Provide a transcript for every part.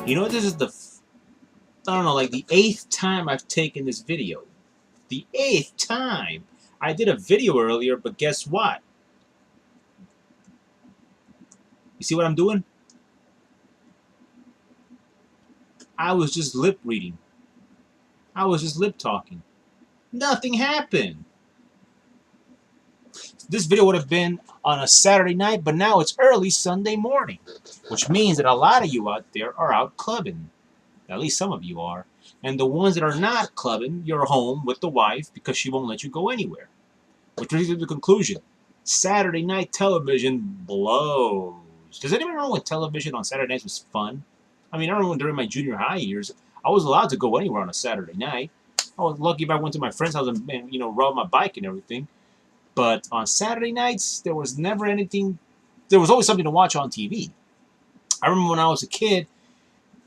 You know, this is I don't know, like the 8th time I've taken this video. The 8th time! I did a video earlier, but guess what? You see what I'm doing? I was just lip reading. I was just lip talking. Nothing happened. This video would have been on a Saturday night, but now it's early Sunday morning, which means that a lot of you out there are out clubbing. At least some of you are. And the ones that are not clubbing, you're home with the wife because she won't let you go anywhere. Which brings me to the conclusion. Saturday night television blows. Does anyone remember when television on Saturday nights was fun? I mean, I remember during my junior high years, I was allowed to go anywhere on a Saturday night. I was lucky if I went to my friend's house and rode my bike and everything. But on Saturday nights, there was never anything. There was always something to watch on TV. I remember when I was a kid,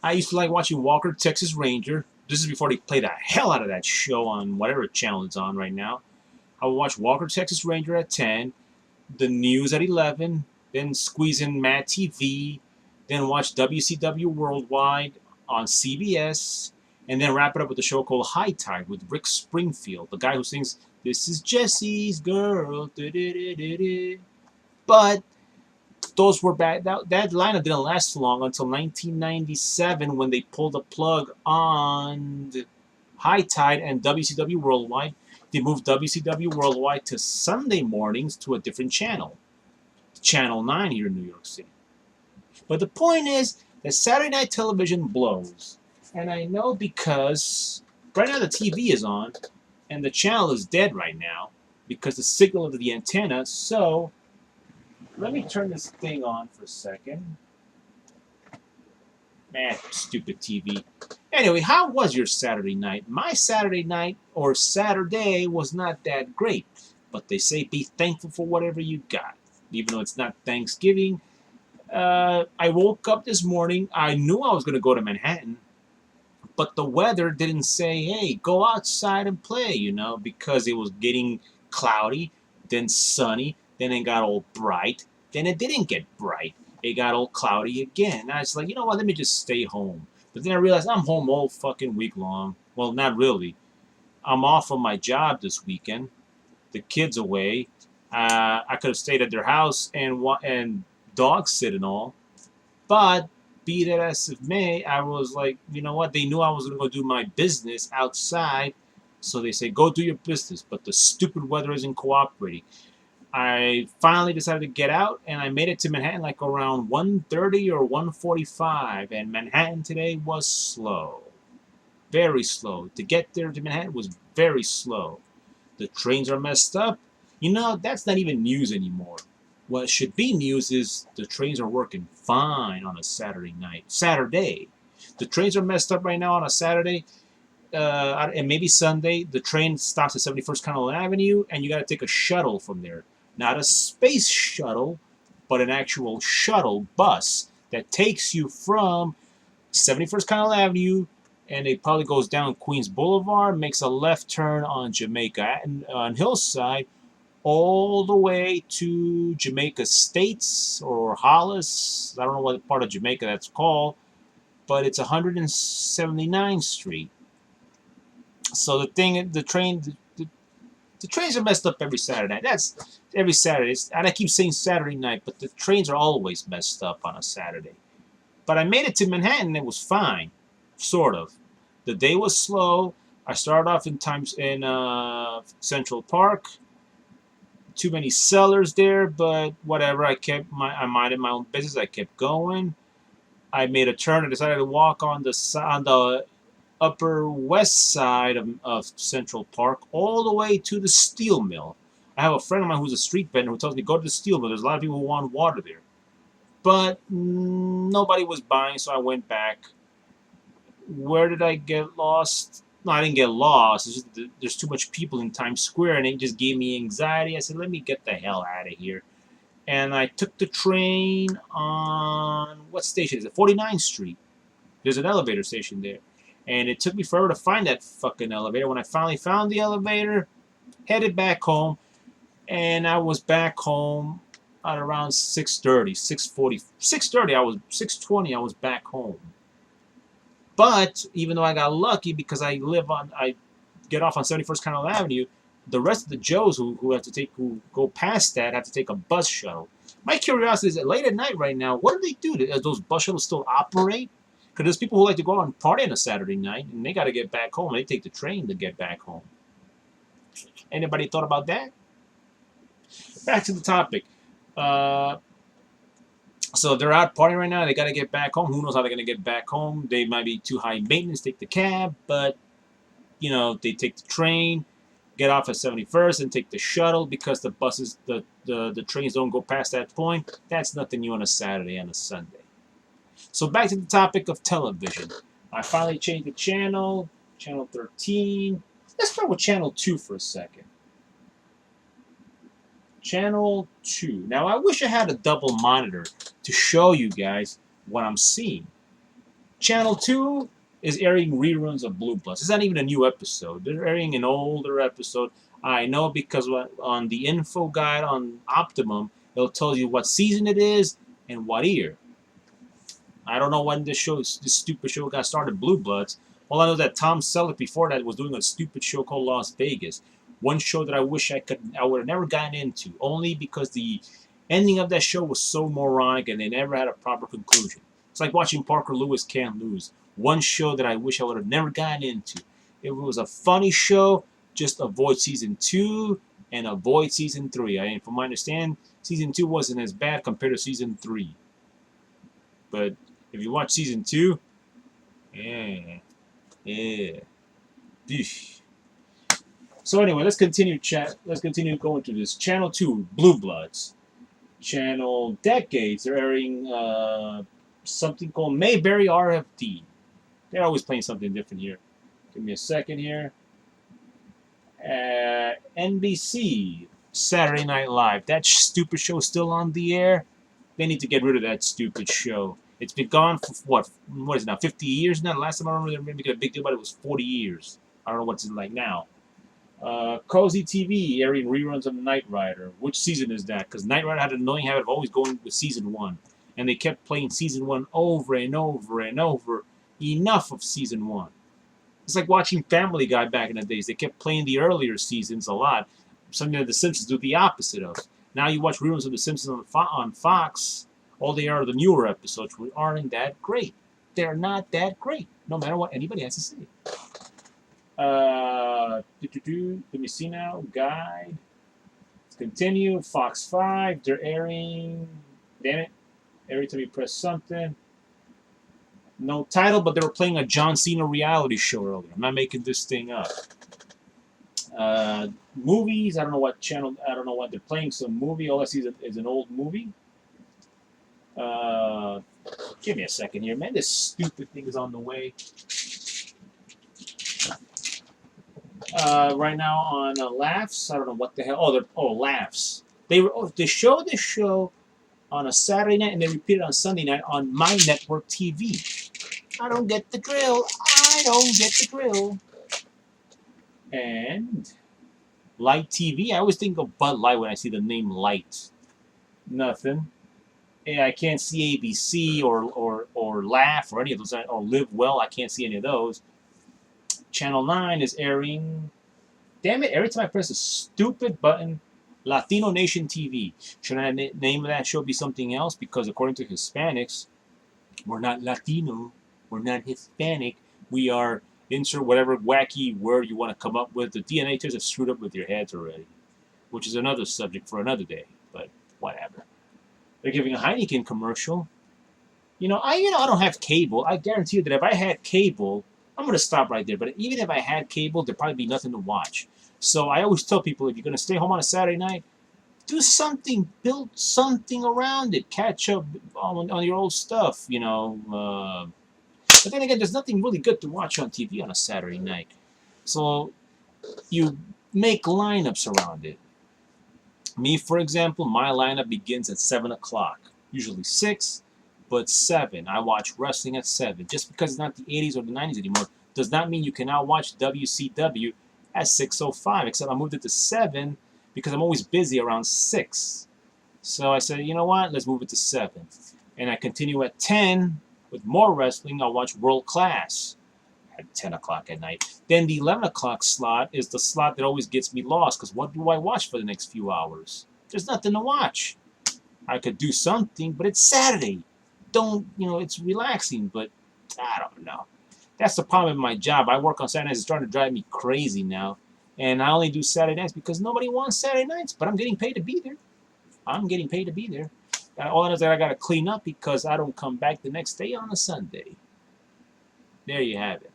I used to like watching Walker, Texas Ranger. This is before they played the hell out of that show on whatever channel it's on right now. I would watch Walker, Texas Ranger at 10, the news at 11, then squeeze in Mad TV, then watch WCW Worldwide on CBS, and then wrap it up with a show called High Tide with Rick Springfield, the guy who sings "This is Jesse's Girl." But those were bad. That lineup didn't last long until 1997 when they pulled the plug on High Tide and WCW Worldwide. They moved WCW Worldwide to Sunday mornings to a different channel, Channel 9 here in New York City. But the point is that Saturday night television blows. And I know because right now the TV is on and the channel is dead right now because the signal of the antenna. So let me turn this thing on for a second. Man, stupid TV. Anyway, how was your Saturday night? My Saturday night or Saturday was not that great. But they say be thankful for whatever you got. Even though it's not Thanksgiving. I woke up this morning. I knew I was going to go to Manhattan. But the weather didn't say, hey, go outside and play, because it was getting cloudy, then sunny, then it got all bright. Then it didn't get bright. It got all cloudy again. And I was like, you know what, let me just stay home. But then I realized I'm home all fucking week long. Well, not really. I'm off on my job this weekend. The kids away. I could have stayed at their house and dog sit and all. But be that as it may, I was like, you know what? They knew I was going to go do my business outside. So they say, go do your business. But the stupid weather isn't cooperating. I finally decided to get out, and I made it to Manhattan like around 1:30 or 1:45, and Manhattan today was slow. Very slow. To get there to Manhattan was very slow. The trains are messed up. That's not even news anymore. What should be news is the trains are working fine on a Saturday. The trains are messed up right now on a Saturday, and maybe Sunday. The train stops at 71st Connell Avenue, and you got to take a shuttle from there. Not a space shuttle, but an actual shuttle bus that takes you from 71st Connell Avenue, and it probably goes down Queens Boulevard, makes a left turn on Jamaica on Hillside, all the way to Jamaica States or Hollis. I don't know what part of Jamaica that's called, but it's 179th Street. So the trains are messed up every Saturday night. That's every Saturday. And I keep saying Saturday night, but the trains are always messed up on a Saturday. But I made it to Manhattan and it was fine, sort of. The day was slow. I started off in Central Park. Too many sellers there, but whatever. I minded my own business. I kept going. I made a turn. I decided to walk on the Upper West Side of Central Park all the way to the steel mill. I have a friend of mine who's a street vendor who tells me go to the steel mill. There's a lot of people who want water there, but nobody was buying, so I went back. Where did I get lost? No, I didn't get lost. It's just there's too much people in Times Square, and it just gave me anxiety. I said, let me get the hell out of here. And I took the train on, what station is it? 49th Street. There's an elevator station there. And it took me forever to find that fucking elevator. When I finally found the elevator, headed back home, and I was back home at around 6:30, 6:40, 6:30. 6:20. I was back home. But even though I got lucky because I get off on 71st Carroll Avenue, the rest of the Joes who go past that have to take a bus shuttle. My curiosity is that late at night right now, what do they do? Does those bus shuttles still operate? Because there's people who like to go out and party on a Saturday night, and they got to get back home. They take the train to get back home. Anybody thought about that? Back to the topic. So they're out partying right now. They got to get back home. Who knows how they're going to get back home? They might be too high maintenance, take the cab, but they take the train, get off at 71st, and take the shuttle because the buses, the trains don't go past that point. That's nothing new on a Saturday and a Sunday. So back to the topic of television. I finally changed the channel 13. Let's start with channel 2 for a second. Channel 2. Now, I wish I had a double monitor to show you guys what I'm seeing. Channel 2 is airing reruns of Blue Bloods. It's not even a new episode. They're airing an older episode. I know because on the info guide on Optimum, it'll tell you what season it is and what year. I don't know when this stupid show got started, Blue Bloods. All I know is that Tom Selleck before that was doing a stupid show called Las Vegas. One show that I wish I would have never gotten into, only because the ending of that show was so moronic and they never had a proper conclusion. It's like watching Parker Lewis Can't Lose. One show that I wish I would have never gotten into. If it was a funny show, just avoid season 2 and avoid season 3. From my understanding, season 2 wasn't as bad compared to season 3. But if you watch season 2, yeah. So anyway, let's continue going through this. Channel 2, Blue Bloods. Channel Decades, they're airing something called Mayberry RFD. They're always playing something different here. Give me a second here. NBC, Saturday Night Live. That stupid show is still on the air. They need to get rid of that stupid show. It's been gone for, what is it now, 50 years now? The last time I remember they making a big deal about it was 40 years. I don't know what's it like now. Cozy TV, airing reruns of Knight Rider. Which season is that? Because Knight Rider had an annoying habit of always going with season 1. And they kept playing season 1 over and over and over. Enough of season 1. It's like watching Family Guy back in the days. They kept playing the earlier seasons a lot. Something that The Simpsons do the opposite of. Now you watch reruns of The Simpsons on Fox. All they are the newer episodes, which aren't that great. They're not that great, no matter what anybody has to say. Let me see now. Guide. Let's continue. Fox 5. They're airing. Damn it. Every time you press something. No title, but they were playing a John Cena reality show earlier. I'm not making this thing up. Movies. I don't know what channel. I don't know what they're playing. Some movie. All I see is an old movie. Give me a second here, man. This stupid thing is on the way. Right now on Laughs. I don't know what the hell. Laughs. They show this show on a Saturday night and they repeat it on Sunday night on my network TV. I don't get the drill. And Light TV. I always think of Bud Light when I see the name Light. Nothing. Yeah, I can't see ABC or Laugh or any of those, or Live Well. I can't see any of those. Channel 9 is airing. Damn it! Every time I press a stupid button, Latino Nation TV. Should I name that show be something else? Because according to Hispanics, we're not Latino, we're not Hispanic. We are insert whatever wacky word you want to come up with. The DNA tests have screwed up with your heads already, which is another subject for another day. But whatever. They're giving a Heineken commercial. I don't have cable. I guarantee you that if I had cable, I'm going to stop right there. But even if I had cable, there'd probably be nothing to watch. So I always tell people, if you're going to stay home on a Saturday night, do something. Build something around it. Catch up on your old stuff, But then again, there's nothing really good to watch on TV on a Saturday night. So you make lineups around it. Me, for example, my lineup begins at 7 o'clock. Usually 6, but 7. I watch wrestling at 7. Just because it's not the 80s or the 90s anymore does not mean you cannot watch WCW at 6:05. Except I moved it to 7 because I'm always busy around 6. So I said, you know what? Let's move it to 7. And I continue at 10 With more wrestling, I'll watch World Class at 10 o'clock at night. Then the 11 o'clock slot is the slot that always gets me lost, because what do I watch for the next few hours? There's nothing to watch. I could do something, but it's Saturday. It's relaxing, but I don't know. That's the problem with my job. I work on Saturdays. It's starting to drive me crazy now. And I only do Saturday nights because nobody wants Saturday nights, but I'm getting paid to be there. I'm getting paid to be there. All I know is that I got to clean up because I don't come back the next day on a Sunday. There you have it.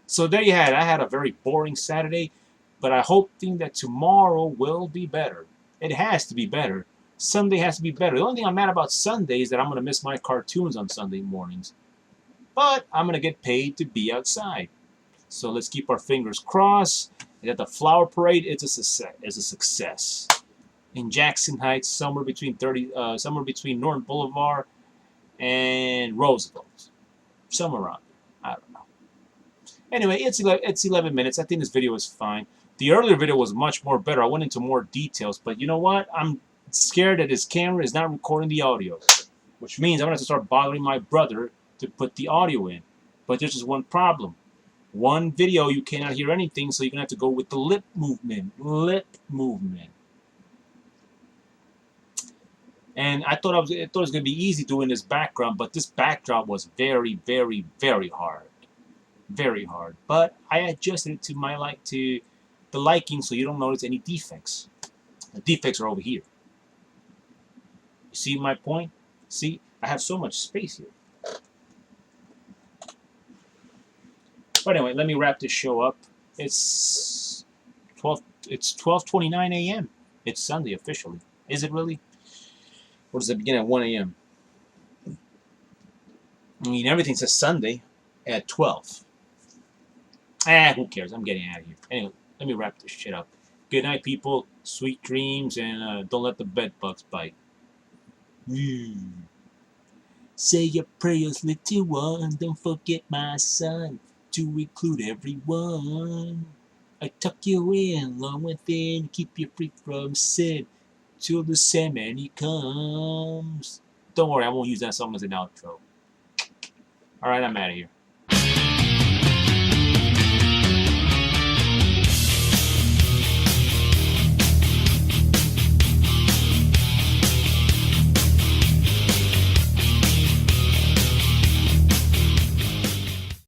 So there you have it. I had a very boring Saturday, but I hope that tomorrow will be better. It has to be better. Sunday has to be better. The only thing I'm mad about Sunday is that I'm going to miss my cartoons on Sunday mornings. But I'm going to get paid to be outside. So let's keep our fingers crossed that the flower parade is a success. In Jackson Heights, somewhere between Norton Boulevard and Roosevelt. Somewhere around there. I don't know. Anyway, it's 11 minutes. I think this video is fine. The earlier video was much more better. I went into more details, but you know what? I'm scared that this camera is not recording the audio, which means I'm going to have to start bothering my brother to put the audio in. But there's just one problem. One video, you cannot hear anything, so you're going to have to go with the lip movement. Lip movement. And I thought it was going to be easy doing this background, but this backdrop was very, very, very hard. Very hard. But I adjusted it to the liking, so you don't notice any defects. The defects are over here. You see my point? See, I have so much space here. But anyway, let me wrap this show up. It's 12:29 a.m. It's Sunday officially. Is it really? Or does it begin at 1 a.m.? I mean, everything says Sunday at 12. Who cares? I'm getting out of here. Anyway, let me wrap this shit up. Good night, people. Sweet dreams, and don't let the bed bugs bite. Say your prayers, little one. Don't forget, my son, to include everyone. I tuck you in, long within, keep you free from sin, till the Sandman he comes. Don't worry, I won't use that song as an outro. Alright, I'm out of here.